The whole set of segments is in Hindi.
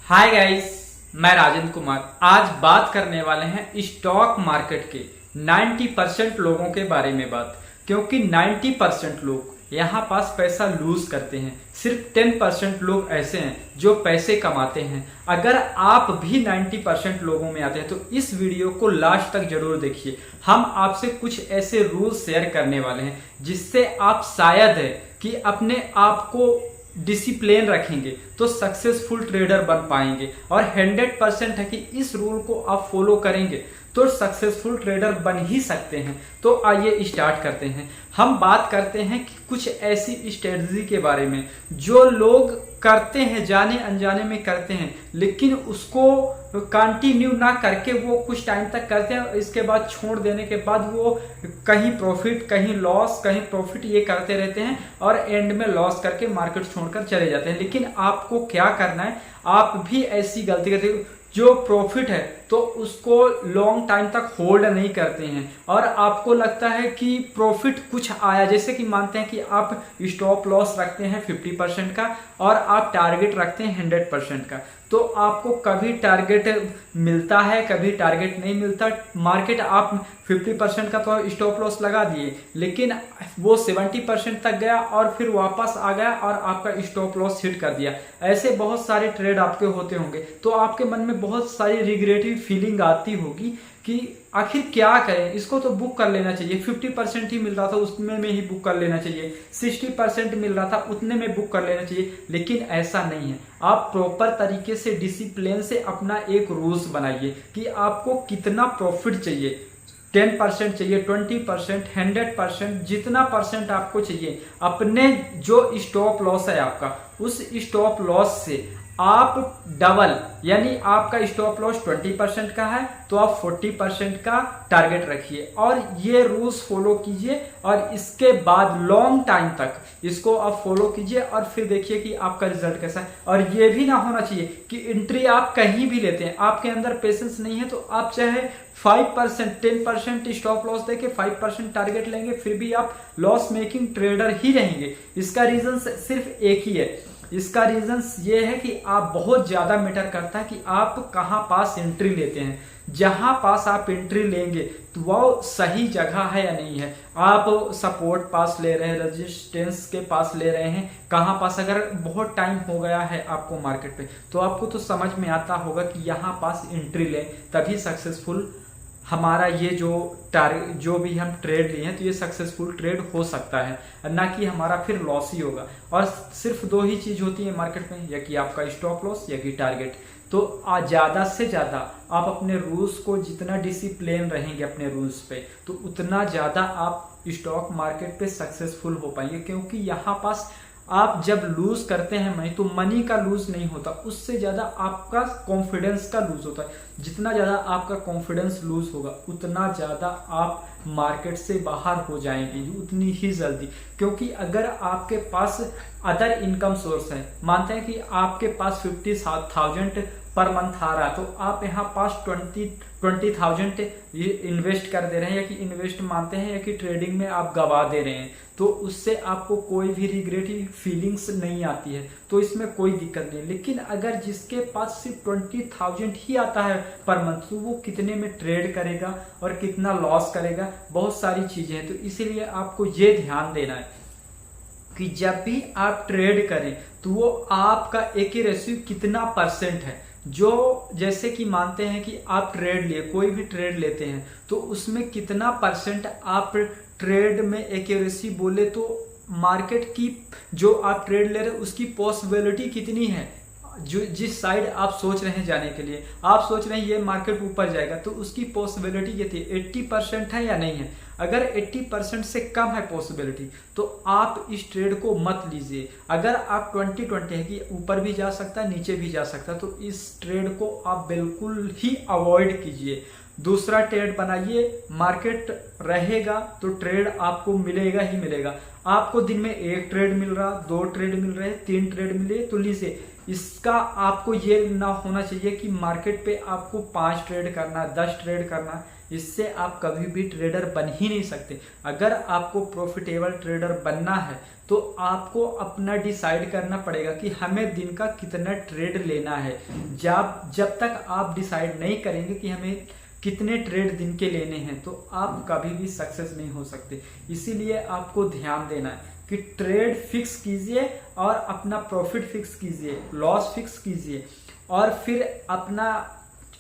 हाय गाइस, मैं राजेंद्र कुमार। आज बात करने वाले हैं स्टॉक मार्केट के 90% लोगों के बारे में बात, क्योंकि 90% लोग यहाँ पास पैसा लूज करते हैं। सिर्फ 10% लोग ऐसे हैं जो पैसे कमाते हैं। अगर आप भी 90% लोगों में आते हैं तो इस वीडियो को लास्ट तक जरूर देखिए। हम आपसे कुछ ऐसे रूल्स शेयर करने वाले हैं जिससे आप शायद है कि अपने आप को डिसिप्लिन रखेंगे तो सक्सेसफुल ट्रेडर बन पाएंगे, और 100% है कि इस रूल को आप फॉलो करेंगे तो सक्सेसफुल ट्रेडर बन ही सकते हैं। तो आइए स्टार्ट करते हैं। हम बात करते हैं कि कुछ ऐसी स्ट्रेटजी के बारे में जो लोग करते हैं, जाने अनजाने में करते हैं, लेकिन उसको कंटिन्यू ना करके वो कुछ टाइम तक करते हैं, इसके बाद छोड़ देने के बाद वो कहीं प्रॉफिट कहीं लॉस कहीं प्रॉफिट ये करते रहते हैं और एंड में लॉस करके मार्केट छोड़कर चले जाते हैं। लेकिन आपको क्या करना है, आप भी ऐसी गलती करते हो जो प्रॉफिट है तो उसको लॉन्ग टाइम तक होल्ड नहीं करते हैं, और आपको लगता है कि प्रॉफिट कुछ आया, जैसे कि मानते हैं कि आप स्टॉप लॉस रखते हैं 50% का और आप टारगेट रखते हैं 100% का, तो आपको कभी टारगेट मिलता है कभी टारगेट नहीं मिलता। मार्केट आप 50% का तो स्टॉप लॉस लगा दिए, लेकिन वो 70% तक गया और फिर वापस आ गया और आपका स्टॉप लॉस हिट कर दिया। ऐसे बहुत सारे ट्रेड आपके होते होंगे, तो आपके मन में बहुत सारी रिग्रेटिव फीलिंग आती होगी कि आखिर क्या करें, इसको तो बुक कर लेना चाहिए। 50% ही मिल रहा था उसमें में ही बुक कर लेना चाहिए, 60% मिल रहा था उतने में बुक कर लेना चाहिए, लेकिन ऐसा नहीं है। आप प्रॉपर तरीके से डिसिप्लिन से अपना एक रूल्स बनाइए कि आपको कितना प्रॉफिट चाहिए। 10% चाहिए, 20%, 100%, जितना परसेंट आपको चाहिए। अपने जो स्टॉप लॉस है आपका, उस स्टॉप लॉस से आप डबल, यानी आपका स्टॉप लॉस 20% का है तो आप 40% का टारगेट रखिए, और ये रूल्स फॉलो कीजिए, और इसके बाद लॉन्ग टाइम तक इसको आप फॉलो कीजिए और फिर देखिए कि आपका रिजल्ट कैसा है। और ये भी ना होना चाहिए कि एंट्री आप कहीं भी लेते हैं, आपके अंदर पेशेंस नहीं है तो आप चाहे 5% 10% स्टॉप लॉस देके 5% टारगेट लेंगे, फिर भी आप लॉस मेकिंग ट्रेडर ही रहेंगे। इसका रीजन सिर्फ एक ही है। इसका रीजन ये है कि आप बहुत ज्यादा मैटर करता है कि आप कहां पास एंट्री लेते हैं। जहां पास आप एंट्री लेंगे तो वो सही जगह है या नहीं है। आप सपोर्ट पास ले रहे हैं, रेजिस्टेंस के पास ले रहे हैं, कहां पास। अगर बहुत टाइम हो गया है आपको मार्केट पे तो आपको तो समझ में आता होगा कि यहां पास एंट्री लें, तभी सक्सेसफुल हमारा ये जो भी हम ट्रेड लिए हैं तो ये सक्सेसफुल ट्रेड हो सकता है, ना कि हमारा फिर लॉस ही होगा। और सिर्फ दो ही चीज होती है मार्केट में, या कि आपका स्टॉप लॉस या कि टारगेट। तो ज्यादा से ज्यादा आप अपने रूल्स को, जितना डिसिप्लिन रहेंगे अपने रूल्स पे, तो उतना ज्यादा आप स्टॉक मार्केट पे सक्सेसफुल हो पाएंगे। क्योंकि यहाँ पास आप जब लूज करते हैं मनी, तो मनी का लूज नहीं होता, उससे ज्यादा आपका कॉन्फिडेंस का लूज होता है। जितना ज्यादा आपका कॉन्फिडेंस लूज होगा उतना ज्यादा आप मार्केट से बाहर हो जाएंगे, उतनी ही जल्दी। क्योंकि अगर आपके पास अदर इनकम सोर्स है, मानते हैं कि आपके पास 50,000 पर मंथ आ रहा है, तो आप यहाँ पास 20,000 इन्वेस्ट कर दे रहे हैं, या कि इन्वेस्ट मानते हैं, या कि ट्रेडिंग में आप गवा दे रहे हैं, तो उससे आपको कोई भी रिग्रेटिव फीलिंग्स नहीं आती है, तो इसमें कोई दिक्कत नहीं। लेकिन अगर जिसके पास सिर्फ 20,000 ही आता है पर मंथ, तो वो कितने में ट्रेड करेगा और कितना लॉस करेगा, बहुत सारी चीजें हैं। तो इसीलिए आपको ये ध्यान देना है कि जब भी आप ट्रेड करें तो वो आपका एक्यूरेसी कितना परसेंट है। जो जैसे कि मानते हैं कि आप ट्रेड लिए, कोई भी ट्रेड लेते हैं, तो उसमें कितना परसेंट आप ट्रेड में एक्यूरेसी बोले तो मार्केट की जो आप ट्रेड ले रहे हैं उसकी पॉसिबिलिटी कितनी है। जो जिस साइड आप सोच रहे हैं जाने के लिए, आप सोच रहे हैं ये मार्केट ऊपर जाएगा, तो उसकी पॉसिबिलिटी कितनी, 80% है या नहीं है। अगर 80% से कम है पॉसिबिलिटी, तो आप इस ट्रेड को मत लीजिए। अगर आप 20-20 है कि ऊपर भी जा सकता है नीचे भी जा सकता है, तो इस ट्रेड को आप बिल्कुल ही अवॉइड कीजिए। दूसरा ट्रेड बनाइए, मार्केट रहेगा तो ट्रेड आपको मिलेगा ही मिलेगा। आपको दिन में 1 ट्रेड मिल रहा, 2 ट्रेड मिल रहे, 3 ट्रेड मिले, तो लीजिए। इसका आपको ये ना होना चाहिए कि मार्केट पे आपको 5 ट्रेड करना, 10 ट्रेड करना, इससे आप कभी भी ट्रेडर बन ही नहीं सकते। अगर आपको प्रॉफिटेबल ट्रेडर बनना है तो आपको अपना डिसाइड करना पड़ेगा कि हमें दिन का कितना ट्रेड लेना है। जब तक आप डिसाइड नहीं करेंगे कि हमें कितने ट्रेड दिन के लेने हैं तो आप कभी भी सक्सेस नहीं हो सकते। इसीलिए आपको ध्यान देना है कि ट्रेड फिक्स कीजिए और अपना प्रॉफिट फिक्स कीजिए, लॉस फिक्स कीजिए, और फिर अपना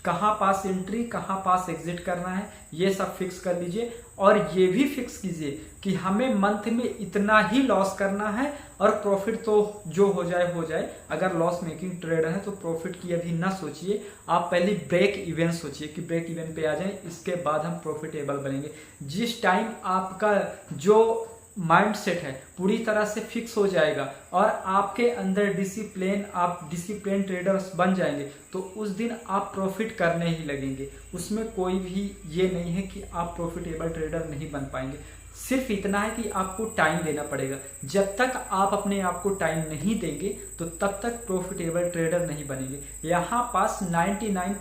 कहाँ पास एंट्री कहाँ पास एग्जिट करना है ये सब फिक्स कर लीजिए। और ये भी फिक्स कीजिए कि हमें मंथ में इतना ही लॉस करना है और प्रॉफिट तो जो हो जाए हो जाए। अगर लॉस मेकिंग ट्रेड है तो प्रॉफिट की अभी ना सोचिए, आप पहले ब्रेक इवन सोचिए कि ब्रेक इवन पे आ जाए, इसके बाद हम प्रॉफिटेबल बनेंगे। जिस टाइम आपका जो माइंड सेट है पूरी तरह से फिक्स हो जाएगा और आपके अंदर डिसिप्लिन, आप डिसिप्लिन ट्रेडर्स बन जाएंगे तो उस दिन आप प्रॉफिट करने ही लगेंगे। उसमें कोई भी ये नहीं है कि आप प्रॉफिटेबल ट्रेडर नहीं बन पाएंगे। सिर्फ इतना है कि आपको टाइम देना पड़ेगा। जब तक आप अपने आप को टाइम नहीं देंगे तो तब तक प्रॉफिटेबल ट्रेडर नहीं बनेंगे। यहाँ पास 99%